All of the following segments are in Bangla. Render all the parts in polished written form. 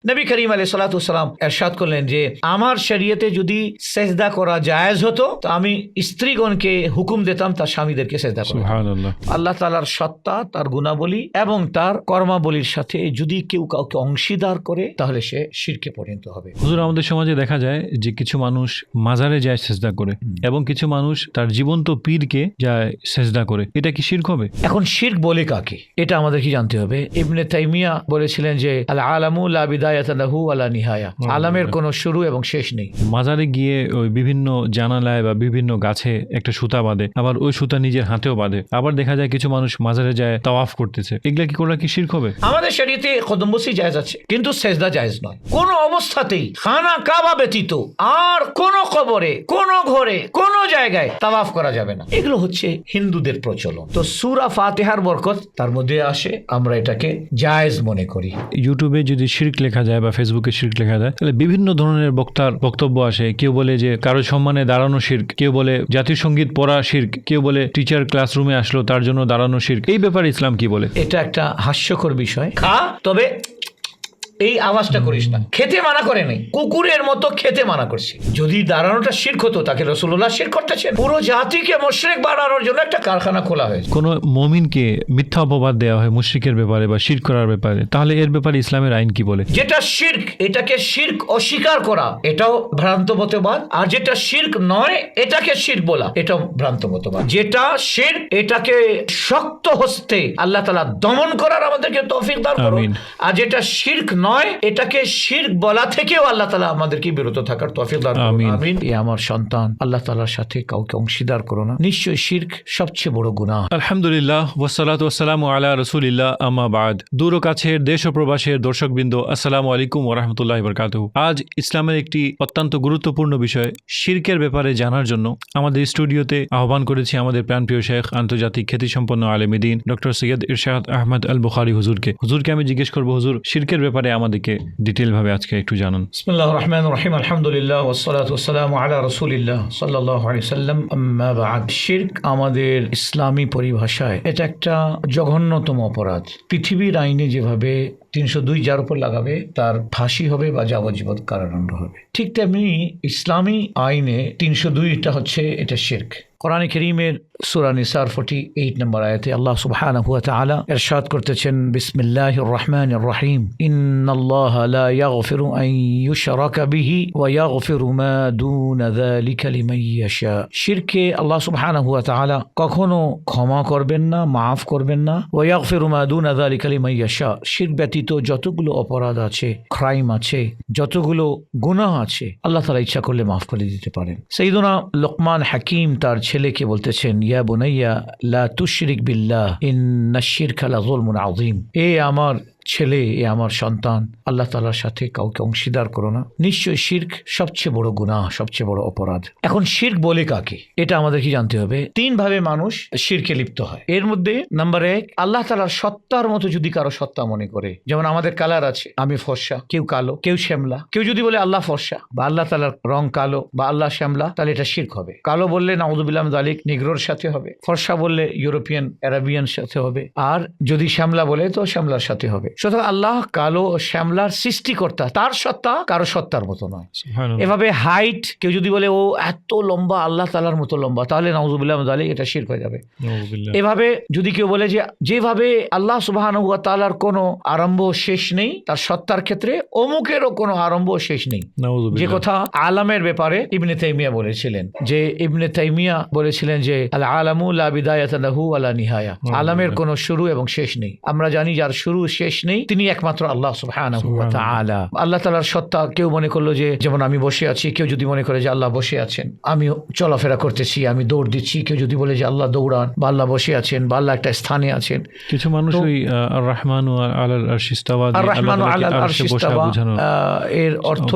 নবী করিম আলাইহিস সালাতু ওয়াস সালাম ইরশাদ করলেন যে আমার শরীয়তে যদি সেজদা করা জায়েজ হতো তো আমি স্ত্রীগণকে হুকুম দিতাম তার স্বামীদেরকে সেজদা করতে। সুবহানাল্লাহ। আল্লাহ তাআলার সত্তা, তার গুণাবলী এবং তার কর্মাবলীর সাথে যদি কেউ কাউকে অংশীদার করে তাহলে সে শিরকে পরিণত হবে। হুজুর, আমাদের সমাজে দেখা যায় যে কিছু মানুষ মাজারে যায় সেজদা করে এবং কিছু মানুষ তার জীবন্ত পীরকে যায় সেজদা করে, এটা কি শিরক হবে? এখন শিরক বলে কাকে এটা আমাদের কি জানতে হবে। ইবনে তাইমিয়া বলেছিলেন যে আল আলামু লা বিদায়াতা লাহু ওয়ালা নিহায়া, আলামের কোনো শুরু এবং শেষ নেই। মাজারে গিয়ে ওই বিভিন্ন জানালায় বা বিভিন্ন গাছে একটা সুতা বাঁধে, আবার ওই সুতা নিজের হাতেও বাঁধে। আবার দেখা যায় কিছু মানুষ মাজারে যায় তাওয়াফ করতেছে, এগুলা কি করলে কি শিরক হবে? আমাদের শরীয়তে কদমবসি জায়েজ আছে কিন্তু সেজদা জায়েজ নয় কোনো অবস্থাতেই। খানা কাবা ব্যতীত আর কোন কবরে, কোন ঘরে, কোন জায়গায় তাওয়াফ করা যাবে না। এগুলো হচ্ছে হিন্দুদের প্রচলন। তো সূরা ফাতিহার বরকত তার মধ্যে আসে, আমরা এটাকে জায়েজ মনে করি। ইউটিউবে যদি শিরক লেখা যায় বা ফেসবুকে শিরক লেখা যায় তাহলে বিভিন্ন ধরনের বক্তার বক্তব্য আসে। কেউ বলে যে কারো সম্মানে দাঁড়ানো শিরক, কেউ বলে জাতীয় সঙ্গীত পড়া শিরক, কেউ বলে টিচার ক্লাসরুমে আসলো তার জন্য দাঁড়ানো শিরক। এই ব্যাপারে ইসলাম কি বলে? এটা একটা হাস্যকর বিষয়। খা, তবে এই আওয়াজটা করিস না। খেতে মানা করে নেই, কুকুরের মতো খেতে মানা করছি। যদি দাঁড়ানোটা শিরক হতো তাকে রাসূলুল্লাহ শিরক করতেছেন। পুরো জাতিকে মুশরিক বানানোর জন্য একটা কারখানা খোলা হয়েছে। কোন মুমিনকে মিথ্যা অপবাদ দেওয়া হয় মুশরিকের ব্যাপারে বা শিরক করার ব্যাপারে, তাহলে এর ব্যাপারে ইসলামের আইন কি বলে? যেটা শিরক এটাকে শিরক অস্বীকার করা এটাও ভ্রান্ত মতবাদ, আর যেটা শিরক নয় এটাকে শিরক বলা এটাও ভ্রান্ত মতবাদ। যেটা শিরক এটাকে শক্ত হস্তে আল্লাহ তাআলা দমন করার আমাদেরকে তৌফিক দান করুন। আমিন। আর যেটা শিরক নয় এটাকে শিরক বলা থেকেও আল্লাহ তাআলা আমাদেরকে বিরত থাকার তৌফিক দান করুন। আমিন। আমিন। এ আমার সন্তান, আল্লাহ তাআলার সাথে কাউকে অংশীদার করো না। নিশ্চয়ই শিরক সবচেয়ে বড় গুনাহ। আলহামদুলিল্লাহ ওয়াসসালাতু ওয়াসসালামু আলা রাসূলিল্লাহ, আম্মা বাদ। দূর ও কাছের দেশ ও প্রবাসের দর্শকবৃন্দ, আসসালামু আলাইকুম ওয়া রাহমাতুল্লাহি ওয়া বারাকাতুহু। আজ ইসলামের একটি অত্যন্ত গুরুত্বপূর্ণ বিষয় শিরকের ব্যাপারে জানার জন্য আমাদের স্টুডিওতে আহ্বান করেছি আমাদের প্রাণপ্রিয় শেখ, আন্তর্জাতিক খ্যাতিসম্পন্ন আলেম দ্বীন ডক্টর সৈয়দ ইরশাদ আহমদ আল বুখারী হুজুরকে। হুজুরকে আমি জিজ্ঞেস করবো, হুজুর শিরকের ব্যাপারে আমাদেরকে ডিটেইল ভাবে আজকে একটু জানান। বিসমিল্লাহির রহমানির রহিম, আলহামদুলিল্লাহ ওয়াসসালাতু ওয়াসসালামু আলা রাসূলিল্লাহ সাল্লাল্লাহু আলাইহি ওয়াসাল্লাম, আম্মা বা'দ। শিরক আমাদের ইসলামী পরিভাষায় এটা একটা জঘন্যতম অপরাধ। পৃথিবীর আইনে যেভাবে 302 যার উপর লাগাবে তার ফাঁসি হবে বা যাবজ্জীবন কারাদণ্ড হবে, ঠিক তেমনি ইসলামী আইনে 302টা হচ্ছে এটা শিরক। কোরআনে কারীমের সূরা নিসার 48 নম্বর আয়াতে আল্লাহ সুবহানাহু ওয়া তাআলা ইরশাদ করতেছেন, বিসমিল্লাহির রহমানির রহিম, ইন্নাল্লাহা লা ইয়াগফিরু আন ইউশরাকা বিহি ওয়া ইয়াগফিরু মা দুনা যালিকা লিমান ইয়াশা। শিরকে আল্লাহ সুবহানাহু ওয়া তাআলা কখনো ক্ষমা করবেন না, মাফ করবেন না। ওয়া ইয়াগফিরু মা দুনা যালিকা লিমান ইয়াশা, শিরক ব্যতীত যতগুলো অপরাধ আছে, ক্রাইম আছে, যতগুলো গুনাহ আছে, আল্লাহ তাআলা ইচ্ছা করলে মাফ করে দিতে পারেন। সাইয়্যিদুনা লোকমান হাকিম তার ছেলেকে বলতেছেন, ইয়া বুনাইয়া লা তুশরিক বিল্লাহ ইন্নাশ শিরকা লাযুলমুন আযীম। এ আমার ছেলে, এ আমার সন্তান, আল্লাহ তাআলার সাথে কাউকে অংশীদার করো না। নিশ্চয়ই শিরক সবচেয়ে বড় গুনাহ, সবচেয়ে বড় অপরাধ। এখন শিরক বলে কাকে এটা আমাদের কি জানতে হবে। 3 ভাবে মানুষ শিরকে লিপ্ত হয়। এর মধ্যে নাম্বার 1, আল্লাহ তাআলার সত্তার মতো যদি কারো সত্তা মনে করে। যেমন আমাদের কালার আছে, আমি ফর্সা, কেউ কালো, কেউ শ্যামলা। কেউ যদি বলে আল্লাহ ফর্সা বা আল্লাহ তাআলার রং কালো বা আল্লাহ শ্যামলা, তাহলে এটা শিরক হবে। কালো বললে নাউযুবিল্লাহ মিন যালিক নিগ্রোর সাথে হবে, ফর্সা বললে ইউরোপিয়ান আরাবিয়ান সাথে হবে, আর যদি শ্যামলা বলে তো শ্যামলার সাথে হবে। সুতরাং আল্লাহ কালো ও শ্যামলার সৃষ্টিকর্তা, তার সত্তা কারো সত্তার মতো নয়। এভাবে হাইট, কেউ যদি বলে ও এত লম্বা, আল্লাহ তাআলার মতো লম্বা, তাহলে নাউযুবিল্লাহ মিন যালিক এটা শিরক হয়ে যাবে। এভাবে যদি কেউ বলে যে যেভাবে আল্লাহ সুবহানাহু ওয়া তাআলার কোনো আরম্ভ শেষ নেই, তার সত্তার ক্ষেত্রে অমুকেরও কোনো আরম্ভ শেষ নেই। যে কথা আলামের ব্যাপারে ইবনে তাইমিয়া বলেছিলেন, যে ইবনে তাইমিয়া বলেছিলেন যে আল আলামু লা বিদায়াতা লাহু ওয়ালা নিহায়া, আলামের কোনো শুরু এবং শেষ নেই। আমরা জানি যার শুরু শেষ নেই তিনি একমাত্র আল্লাহ সুবহানাহু ওয়া তাআলা। আল্লাহ তাআলার সত্তা কেউ মনে করলো যে, যেমন আমি বসে আছি, কেউ যদি মনে করে যে আল্লাহ বসে আছেন, আমি চলাফেরা করতেছি, আমি দৌড় দিচ্ছি, কেউ যদি বলে যে আল্লাহ দৌড়ান বা আল্লাহ বসে আছেন বা আল্লাহ একটা স্থানে আছেন। কিছু মানুষ ওই আর রহমানু আলাল আরশি ইস্তাওয়া, আর রহমানু আলাল আরশি ইস্তাওয়া, এর অর্থ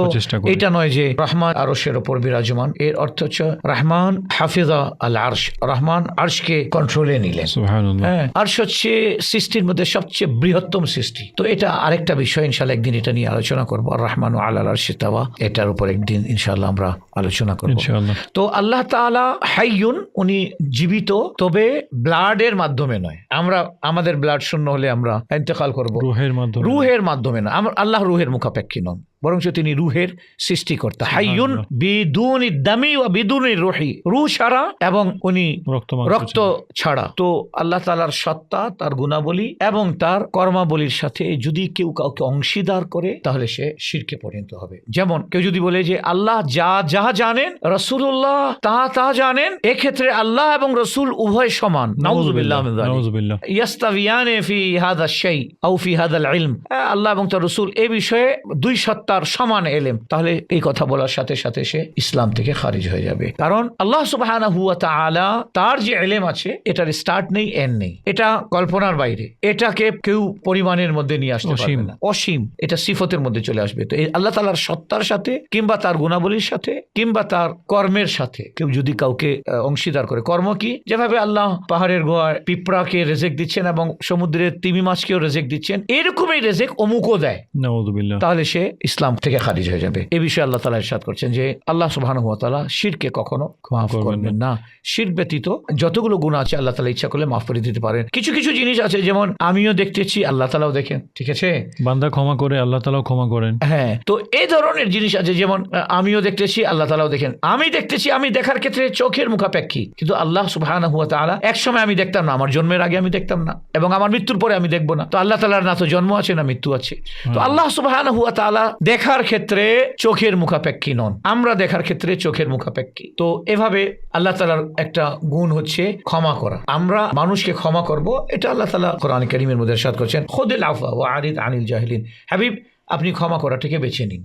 এটা নয় যে রহমান আরশের উপর বিরাজমান। এর অর্থ হচ্ছে রহমান হাফিজা আল আরশ, রহমান আরশকে কন্ট্রোলে নিলেন। সুবহানাল্লাহ। হ্যাঁ, আরশ হচ্ছে সৃষ্টির মধ্যে সবচেয়ে বৃহত্তম সৃষ্টি। সৃষ্টি। তো এটা আরেকটা বিষয়, ইনশাআল্লাহ একদিন এটা নিয়ে আলোচনা করবো। আর রহমানু আলাল আরশি ইস্তাওয়া, এটার উপর একদিন ইনশাআল্লাহ আমরা আলোচনা করবো ইনশাআল্লাহ। তো আল্লাহ তাআলা হাইয়ুন, উনি জীবিত, তবে ব্লাডের মাধ্যমে নয়। আমরা আমাদের ব্লাড শূন্য হলে আমরা ইন্তেকাল করবো, রুহের মাধ্যমে না। আল্লাহ রুহের মুখাপেক্ষী নন, বরং তিনি রুহের সৃষ্টিকর্তা। হাইয়ুন বিদুনি দামি ওয়া বিদুনি রুহি, রূহ ছাড়া এবং উনি রক্ত ছাড়া। তো আল্লাহ তাআলার সত্তা, তার গুণাবলী এবং তার কর্মাবলীর সাথে যদি কেউ কাউকে অংশীদার করে তাহলে সে শিরকে পরিণত হবে। যেমন কেউ যদি বলে যে আল্লাহ যা জানেন, রাসূলুল্লাহ তা জানেন, এক্ষেত্রে আল্লাহ এবং রাসূল উভয় সমান। নাউযুবিল্লাহ মিন যালিক। ইয়াস্তাবিয়ানে ফি হাযা শাই আও ফি হাযাল ইলম, আল্লাহ এবং তার রাসূল এই বিষয়ে দুই সত্তার সমান এলেম, তাহলে এই কথা বলার সাথে সাথে সে ইসলাম থেকে খারিজ হয়ে যাবে। কারণ আল্লাহ সুবহানাহু ওয়া তাআলা তার যে এলেম আছে, এটার স্টার্ট নেই, এন্ড নেই, এটা কল্পনার বাইরে, এটাকে কেউ পরিমাণের মধ্যে নিয়ে আসতে পারবে না, অসীম, এটা সিফতের মধ্যে চলে আসবে। তো এই আল্লাহ তাআলার সত্তার সাথে কিংবা তার গুণাবলীর সাথে কিংবা তার কর্মের সাথে কেউ যদি কাউকে অংশীদার করে, কর্ম কি, যেভাবে আল্লাহ পাহাড়ের গোড়ায় পিঁপড়াকে রেজেক দিচ্ছেন এবং সমুদ্রের তিমি মাছকেও রেজেক দিচ্ছেন, এরকমই রেজেক অমুকও দেয়, তাহলে সে ইসলাম থেকে খারিজ হয়ে যাবে। এই বিষয়ে আল্লাহ তাআলা ইরশাদ করছেন যে আল্লাহ সুবহানাহু ওয়া তাআলা শিরকে কখনো মাফ করবেন না। শিরক ব্যতীত যতগুলো গুনাহ আছে আল্লাহ তাআলা ইচ্ছা করলে মাফ করে দিতে পারেন। কিছু কিছু জিনিস আছে, যেমন আমিও দেখতেছি, আল্লাহ তাআলাও দেখেন, ঠিক আছে, বান্দা ক্ষমা করে, আল্লাহ তাআলাও ক্ষমা করেন। হ্যাঁ, তো এই ধরনের জিনিস আছে, যেমন আমিও দেখতেছি, আল্লাহ তাআলাও দেখেন। আমি দেখতেছি, আমি দেখার ক্ষেত্রে চোখের মুখাপেক্ষী, কিন্তু আল্লাহ সুবহানাহু ওয়া তাআলা এক সময় আমি দেখতাম না, আমার জন্মের আগে আমি দেখতাম না, এবং আমার মৃত্যুর পরে আমি দেখবো না। তো আল্লাহ তাআলার না তো জন্ম আছে না মৃত্যু আছে। তো আল্লাহ সুবহানাহু ওয়া তাআলা দেখার ক্ষেত্রে চোখের মুখাপেক্ষী নন, আমরা দেখার ক্ষেত্রে চোখের মুখাপেক্ষী। তো এভাবে আল্লাহ তাআলার একটা গুণ হচ্ছে ক্ষমা করা। আমরা মানুষকে ক্ষমা করব, এটা আল্লাহ তাআলা কোরআন কারীমের মধ্যে ইরশাদ করেছেন, খুদিল আফওয়া ওয়া আরিদ আনিল জাহিলিন। হাবিব, আপনি ক্ষমা করাটাকে বেছে নিন।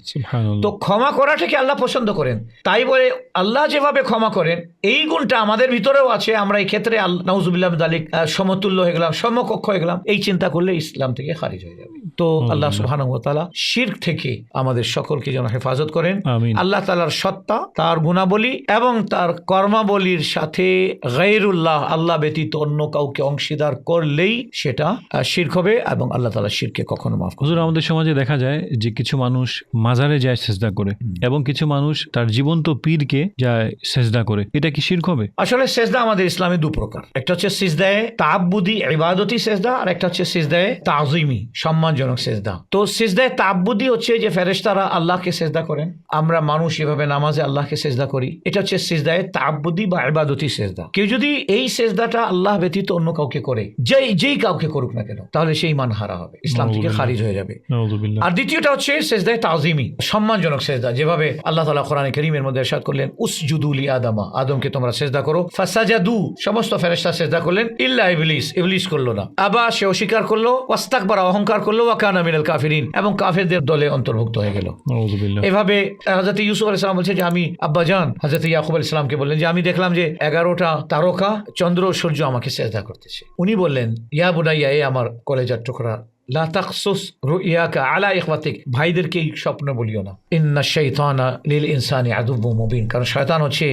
তো ক্ষমা করাটাকে আল্লাহ পছন্দ করেন, তাই বলে আল্লাহ যেভাবে ক্ষমা করেন এই গুণটা আমাদের ভিতরেও আছে। আমরা এই ক্ষেত্রে নাউজুবিল্লাহ মিন যালিক সমতুল্য হয়ে গেলাম, সমকক্ষ হয়ে গেলাম, এই চিন্তা করলে ইসলাম থেকে খারিজ হয়ে যাবে। তো আল্লাহ সুবহানাহু ওয়া তাআলা শিরক থেকে আমাদের সকলকে যেন হেফাজত করেন। আল্লাহ তাআলার সত্তা, তার গুণাবলী এবং তার কর্মাবলীর সাথে গায়রুল্লাহ, আল্লাহ ব্যতীত অন্য কাউকে অংশীদার করলেই সেটা শিরক হবে, এবং আল্লাহ তাআলা শিরককে কখনো মাফ করবেন না। হুজুর, আমাদের সমাজে দেখা যায় যে কিছু মানুষ মাজারে যায় সেজদা করে, এবং কিছু মানুষ তার জীবন্ত পীরকে যায় সেজদা করে, এটা কি শিরক হবে? আসলে সেজদা আমাদের ইসলামে দু প্রকার, একটা হচ্ছে সিজদায়ে তাআব্বুদি ইবাদতি সেজদা, আর একটা হচ্ছে সিজদায়ে তাযীমি সম্মানজনক সেজদা। তো সিজদায়ে তাআব্বুদি হচ্ছে যে ফেরেশতারা আল্লাহকে সেজদা করেন, আমরা মানুষ এভাবে নামাজে আল্লাহকে সেজদা করি, এটা হচ্ছে সিজদায়ে তাআব্বুদি বা ইবাদতি সেজদা। কেউ যদি এই সেজদাটা আল্লাহ ব্যতীত অন্য কাউকে করে, যেই কাউকে করুক না কেন, তাহলে সেই ঈমান হারা হবে, ইসলাম থেকে খারিজ হয়ে যাবে। আর দ্বিতীয়টা হচ্ছে সেজদায়ে তাযীমি সম্মানজনক সেজদা, যেভাবে আল্লাহ তাআলা কোরআনে কারীমের মধ্যে ইরশাদ করলেন, উসজুদু লি আদমা, আদমকে তোমরা সেজদা করো। ফাসাজাদু, সমস্ত ফেরেশতা সেজদা করলেন, ইল্লা ইবলিস, ইবলিস করলো না। আবা, সে অস্বীকার করলো, ওয়াস্তাকবারা, অহংকার করলো, ওয়া কানা মিনাল কাফিরিন, এবং কাফেরদের দলে অন্তর্ভুক্ত হয়ে গেল। এভাবে হযরত ইউসুফ আলাইহিস সালাম বলছে যে আমি, আব্বাজান হযরত ইয়াকুব আলাইহিস সালামকে বললেন যে আমি দেখলাম যে 11টা তারকা, চন্দ্র সূর্য আমাকে সেজদা করতেছে। উনি বললেন, ইয়া বুনাইয়া, এ আমার কলেজার টুকরা, লা তাকসুস রুইয়াকা আলা ইখওয়াতিক, ভাইদেরকে এই স্বপ্ন বলিও না। ইন্না শাইতানা লিল ইনসানি আদুব্বুম মুবিন, কারণ শয়তান হচ্ছে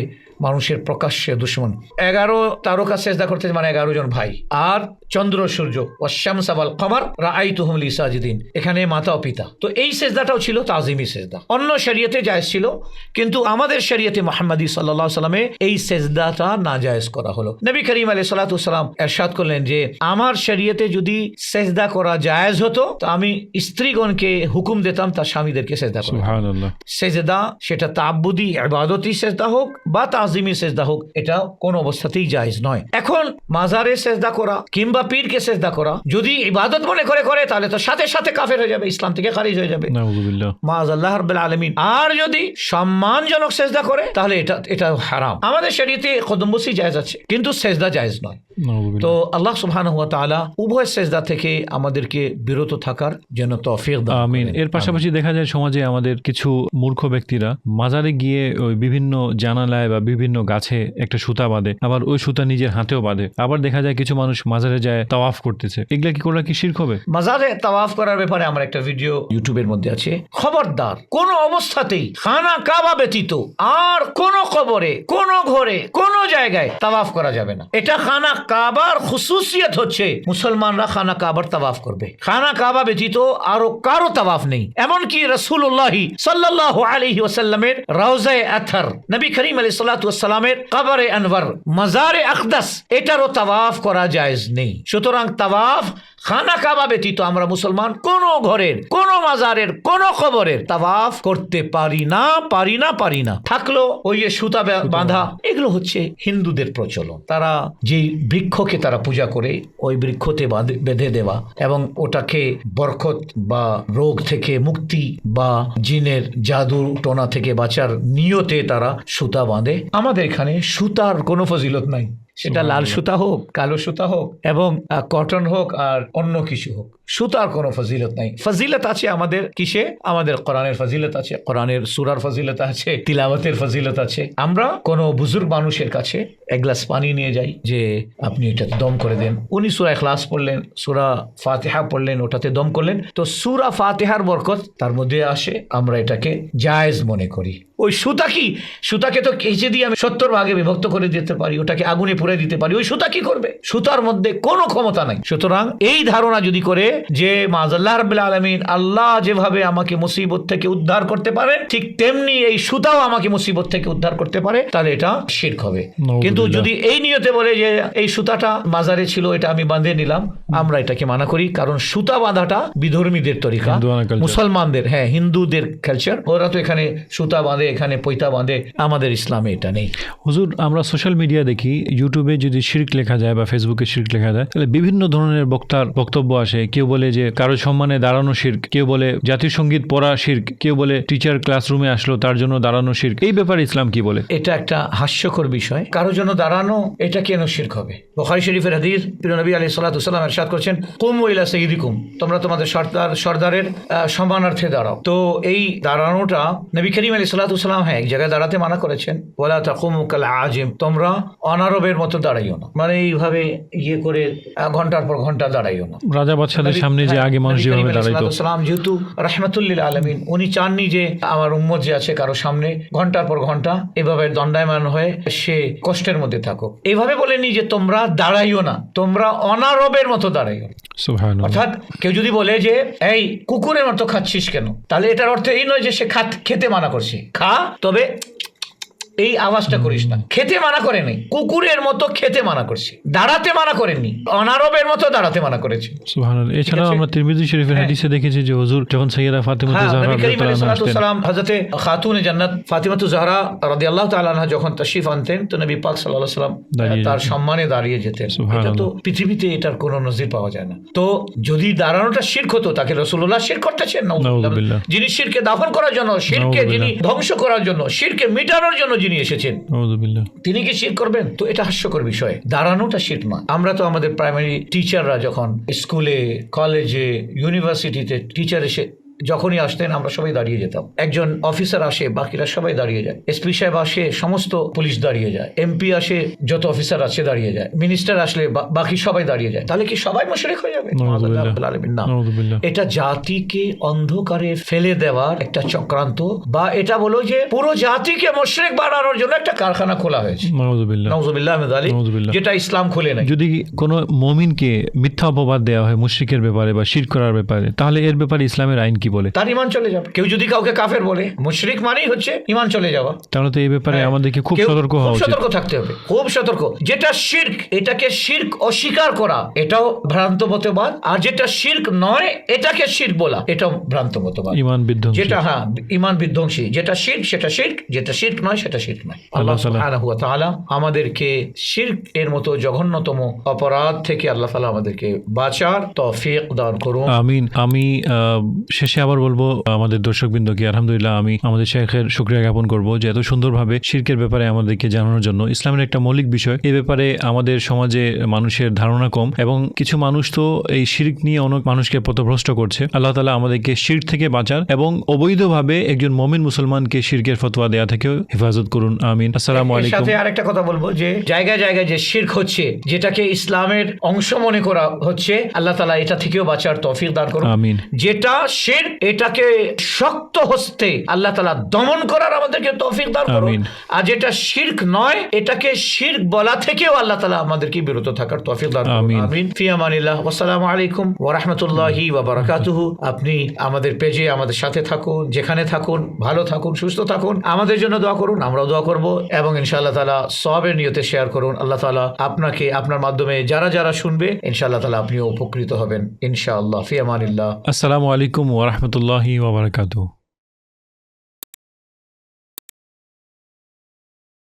মানুষের প্রকাশ্যে দুশমন। 11 তারকা সেজদা করতে মানে 11 জন ভাই, আর চন্দ্র সূর্য, ওয়াশ-শামসা ওয়াল কমার রাআইতুহুম লি সাজিদিন, এখানে মাতা ও পিতা। তো এই সেজদাটাও ছিল তাযীমি সেজদা, অন্য শরীয়তে জায়েজ ছিল, কিন্তু আমাদের শরীয়তে মুহাম্মাদী সাল্লাল্লাহু আলাইহি সাল্লামে এই সেজদাটা নাজায়েজ করা হলো। নবী করিম আলাইহিস সালাতু ওয়াস সালাম ইরশাদ করলেন যে আমার শরীয়তে যদি সেজদা করা জায়েজ হতো, তো আমি স্ত্রীগণকে হুকুম দিতাম তার স্বামীদেরকে সেজদা করতে। সুবহানাল্লাহ। সেজদা সেটা তাআব্বুদি ইবাদতি সেজদা হোক বা তাযীমি সেজদা হোক, এটা কোনো অবস্থাতেই জায়েজ নয়। এখন মাজারে সেজদা করা কিংবা পীরকে সেজদা করা যদি ইবাদত মনে করে তাহলে তো সাথে সাথে কাফের হয়ে যাবে, ইসলাম থেকে খারিজ হয়ে যাবে, নাউযুবিল্লাহ, মাআযাল্লাহ রাব্বিল আলামিন। আর যদি সম্মানজনক সেজদা করে তাহলে এটা হারাম। আমাদের শরীয়তে কদমবুসি জায়েজ আছে, কিন্তু সেজদা জায়েজ নয়। তো আল্লাহ সুবহানাহু ওয়া তাআলা উভয় সেজদা থেকে আমাদেরকে বিরত থাকার জন্য তৌফিক দান করেন। আমিন। এর পাশাপাশি দেখা যায় সমাজে আমাদের কিছু মূর্খ ব্যক্তিরা মাজারে গিয়ে ওই বিভিন্ন জানালায় বা বিভিন্ন গাছে একটা সুতা বাঁধে, আবার ওই সুতা নিজের হাতেও বাঁধে। আবার দেখা যায় কিছু মানুষ মাজারে যায় তাওয়াফ করতেছে, এগুলা কি করলে কি শিরক হবে? মাজারে তাওয়াফ করার ব্যাপারে আমার একটা ভিডিও ইউটিউবের মধ্যে আছে। খবরদার, কোন অবস্থাতেই খানা কাবা ব্যতীত আর কোন কবরে, কোন ঘরে, কোন জায়গায় তাওয়াফ করা যাবে না। এটা খানা কাবার খুসুসিয়ত হচ্ছে মুসলমানরা খানা কাবার তাওয়াফ করবে। খানা কাবা ব্যতীত আরো কারো তাওয়াফ নেই। এমনকি রাসূলুল্লাহ সাল্লাল্লাহু আলাইহি ওয়াসাল্লামের রওজায়ে আতহার, নবী করিম আলাইহিস সালাতু ওয়াস সালামের কবরে আনওয়ার, মাজারে আকদাস, এটারও তাওয়াফ করা জায়েজ নেই। সুতরাং তাওয়াফ খানা কাবা ব্যতীত আমরা মুসলমান কোন ঘরের, কোন মাজারের, কোন কবরের তাওয়াফ করতে পারি না। থাকলো ওই যে সুতা বাঁধা, এগুলো হচ্ছে হিন্দুদের প্রচলন। তারা যে বৃক্ষকে তারা পূজা করে ওই বৃক্ষতে বেঁধে দেওয়া এবং ওটাকে বরকত বা রোগ থেকে মুক্তি বা জিনের জাদু টোনা থেকে বাঁচার নিয়তে তারা সুতা বাঁধে। আমাদের এখানে সুতার কোনো ফজিলত নাই, সেটা লাল সুতা হোক, কালো সুতা হোক এবং কটন হোক আর অন্য কিছু হোক, সুতার কোনো ফজিলত নাই। ফজিলত আছে আমাদের কিসে? আমাদের কোরআনের ফজিলত আছে, কোরআনের সূরার ফজিলত আছে, তিলাওয়াতের ফজিলত আছে। আমরা কোনো বুজুর্গ মানুষের কাছে এক গ্লাস পানি নিয়ে যাই যে আপনি এটা দম করে দেন, উনি সূরা ইখলাস পড়লেন, সূরা ফাতিহা পড়লেন, ওটাতে দম করলেন, তো সূরা ফাতিহার বরকত তার মধ্যে আসে, আমরা এটাকে জায়েজ মনে করি। ওই সুতা কি? সুতাকে তো কেচে দিয়ে আমি 70 ভাগে বিভক্ত করে দিতে পারি, ওটাকে আগুনে পুড়ে দিতে পারি, ওই সুতা কি করবে? সুতার মধ্যে কোনো ক্ষমতা নাই। সুতরাং এই ধারণা যদি করে যে মাআল্লাহ রাব্বুল আলামিন, আল্লাহ যেভাবে আমাকে মুসিবত থেকে উদ্ধার করতে পারে ঠিক তেমনি এই সুতাও আমাকে মুসিবত থেকে উদ্ধার করতে পারে, তাহলে এটা শিরক হবে। কিন্তু যদি এই নিয়তে বলে যে এই সুতাটা মাজারে ছিল, এটা আমি বাঁধে নিলাম, আমরা এটাকে মানা করি, কারণ সুতা বাঁধাটা বিধর্মীদের তরিকা, মুসলমানদের, হ্যাঁ হিন্দুদের কালচার। ওরা তো এখানে সুতা বাঁধে, এখানে পৈতা বাঁধে, আমাদের ইসলামে এটা নেই। হুজুর, আমরা সোশ্যাল মিডিয়া দেখি, ইউটিউবে যদি শিরক লেখা যায় বা ফেসবুকে শিরক লেখা যায়, তাহলে বিভিন্ন ধরনের বক্তার বক্তব্য আসে। কেউ বলে যে কারো সম্মানে দাঁড়ানো শিরক, কেউ বলে জাতীয় সঙ্গীত পড়া শিরক, কেউ বলে টিচার ক্লাসরুমে আসলো তার জন্য দাঁড়ানো শিরক। এই ব্যাপারে ইসলাম কি বলে? এটা একটা হাস্যকর বিষয়। কারো জন্য দাঁড়ানো এটা কেন শিরক হবে? বুখারী শরীফের হাদিস, প্রিয় নবী আলাইহিস সালাতু ওয়াস সালাম ইরশাদ করেছেন, কুমু ইলা সাইয়্যিদিকুম, তোমরা তোমাদের সর্দারের সম্মানার্থে দাঁড়াও। তো এই দাঁড়ানোটা নবী করিম আলাইহিস সালাতু ওয়াস সালাম এক জায়গায় দাঁড়াতে মানা করেছেন, ওয়ালা তাকুমু কাল আজিম, তোমরা অনারবের মতো দাঁড়াইও না, মানে এইভাবে ইয়ে করে ঘন্টার পর ঘন্টা দাঁড়াইও না। রাজা বাদশাদের সামনে যে আগে মানুষ যেভাবে দাঁড়াইতো, সালাম যেহেতু রাহমাতুল লিল আলামিন, উনি চাননি যে আমার উম্মত যে আছে কারো সামনে ঘন্টার পর ঘন্টা এভাবে দণ্ডায়মান হয়ে সে কষ্টের মধ্যে থাকুক। এইভাবে বলেনি যে তোমরা দাঁড়াইও না, তোমরা অনারবের মতো দাঁড়াইও। অর্থাৎ কেউ যদি বলে যে এই কুকুরের মতো খাচ্ছিস কেন, তাহলে এটার অর্থ এই নয় যে সে খেতে মানা করছে, খা তবে এই আওয়াজটা করিস না। খেতে মানা করে নেই, কুকুরের মতো খেতে মানা করছে, দাঁড়াতে মানা করেননি, অনারবের মতো দাঁড়াতে মানা করেছে। সুবহানাল্লাহ। এছাড়াও আমরা তিরমিজি শরীফের হাদিসে দেখেছি যে হুজুর যখন সাইয়্যিদা ফাতিমা জাহরা হযরতে খাতুনে জান্নাত ফাতিমা জাহরা রাদিয়াল্লাহু তাআলা আনহা যখন তাশরীফ আনতেন, তো নবী পাক সাল্লাল্লাহু আলাইহি ওয়াসাল্লাম তার সম্মানে দাঁড়িয়ে যেতেন। এটা তো পৃথিবীতে এটার কোনো নজির পাওয়া যায় না। তো যদি দাঁড়ানোটা শিরক হতো, তাকে রাসূলুল্লাহ শিরক করতেছেন, নাউযুবিল্লাহ। যিনি শিরকে দাফন করার জন্য, শিরকে যিনি ধ্বংস করার জন্য, শিরকে মিটানোর জন্য যিনি এসেছেন, তিনি কি শিরক করবেন? তো এটা হাস্যকর বিষয়। দাঁড়ানোটা শিরক নয়। আমরা তো আমাদের প্রাইমারি টিচাররা যখন স্কুলে, কলেজে, ইউনিভার্সিটিতে টিচার এসে যখনই আসতেন আমরা সবাই দাঁড়িয়ে যেতাম। একজন অফিসার আসে, বাকিরা সবাই দাঁড়িয়ে যায়। এসপি সাহেব আসে, সমস্ত পুলিশ দাঁড়িয়ে যায়। এমপি আসে, যত অফিসার আছে দাঁড়িয়ে যায়। মিনিস্টার আসলে বাকি সবাই দাঁড়িয়ে যায়। তাহলে কি সবাই মুশরিক হয়ে যাবে? না, এটা জাতিকে অন্ধকারে ফেলে দেওয়ার একটা চক্রান্ত, বা এটা বলো যে পুরো জাতিকে মুশরিক বানানোর জন্য একটা কারখানা খোলা হয়েছে, নাউযুবিল্লাহ মিন যালিক, যেটা ইসলাম খুলে নাই। যদি কোনো মুমিনকে মিথ্যা অপবাদ দেওয়া হয় মুশরিকের ব্যাপারে বা শিরক করার ব্যাপারে, তাহলে এর ব্যাপারে ইসলামের আইন কি বলে? তার ঈমান চলে যাবে। কেউ যদি কাউকে কাফের বলে, মুশরিক মানেই হচ্ছে ঈমান চলে যাওয়া। তাহলে তো এই ব্যাপারে আমাদেরকে খুব সতর্ক হওয়া উচিত, সতর্ক থাকতে হবে, খুব সতর্ক। যেটা শিরক, এটাকে শিরক অস্বীকার করা, এটাও ভ্রান্ত মতবাদ। আর যেটা শিরক নয়, এটাকে শিরক বলা, এটাও ভ্রান্ত মতবাদ, ঈমান বিধ্বংসী। যেটা ঈমান বিধ্বংসী, যেটা শিরক সেটা শিরক, যেটা শিরক নয় সেটা শিরক নয়। আল্লাহ সুবহানাহু ওয়া তাআলা আমাদেরকে শিরক এর মতো জঘন্যতম অপরাধ থেকে আল্লাহ তাআলা আমাদেরকে বাঁচার তৌফিক দান করুন। আমিন। আমি শেষে আবার বলবো আমাদের দর্শকবৃন্দকে, আলহামদুলিল্লাহ আমি আমাদের শেখের শুকরিয়া জ্ঞাপন করবো যে এত সুন্দরভাবে শিরকের ব্যাপারে আমাদেরকে জানানোর জন্য। ইসলামের একটা মৌলিক বিষয়, এই ব্যাপারে আমাদের সমাজে মানুষের ধারণা কম, এবং কিছু মানুষ তো এই শিরক নিয়ে অনেক মানুষকে পথভ্রষ্ট করছে। আল্লাহ তাআলা আমাদেরকে শিরক থেকে বাঁচার এবং অবৈধভাবে একজন মুমিন মুসলমানকে শিরকের ফতোয়া দেয়া থেকেও হেফাজত করুন। আমিন। আসসালামু আলাইকুম। সাথে আরেকটা কথা বলবো যে জায়গায় জায়গায় যে শিরক হচ্ছে, যেটাকে ইসলামের অংশ মনে করা হচ্ছে, আল্লাহ তাআলা এটা থেকেও বাঁচার তৌফিক দান করুন। আমিন। যেটা শিরক শিরক, এটাকে শক্ত হস্তে আল্লাহ তাআলা দমন করার আমাদেরকে তৌফিক দান করুন। আমিন। আর যেটা শিরক নয়, এটাকে শিরক বলা থেকেও আল্লাহ তাআলা আমাদেরকে বিরত থাকার তৌফিক দান করুন। আমিন। আমিন। ফি আমানিল্লাহ। আসসালামু আলাইকুম ওয়া রাহমাতুল্লাহি ওয়া বারাকাতুহু। আপনি আমাদের পেজে আমাদের সাথে থাকুন, যেখানে থাকুন, ভালো থাকুন, সুস্থ থাকুন, আমাদের জন্য দোয়া করুন, আমরাও দোয়া করব, এবং ইনশাআল্লাহ তাআলা সওয়াবের নিয়তে শেয়ার করুন। আল্লাহ তাআলা আপনাকে, আপনার মাধ্যমে যারা যারা শুনবে, ইনশাআল্লাহ তাআলা আপনিও উপকৃত হবেন ইনশাআল্লাহ। ফি আমানিল্লাহ। আসসালামু আলাইকুম ওয়া রাহমাতুল্লাহি ওয়া বারাকাতুহু।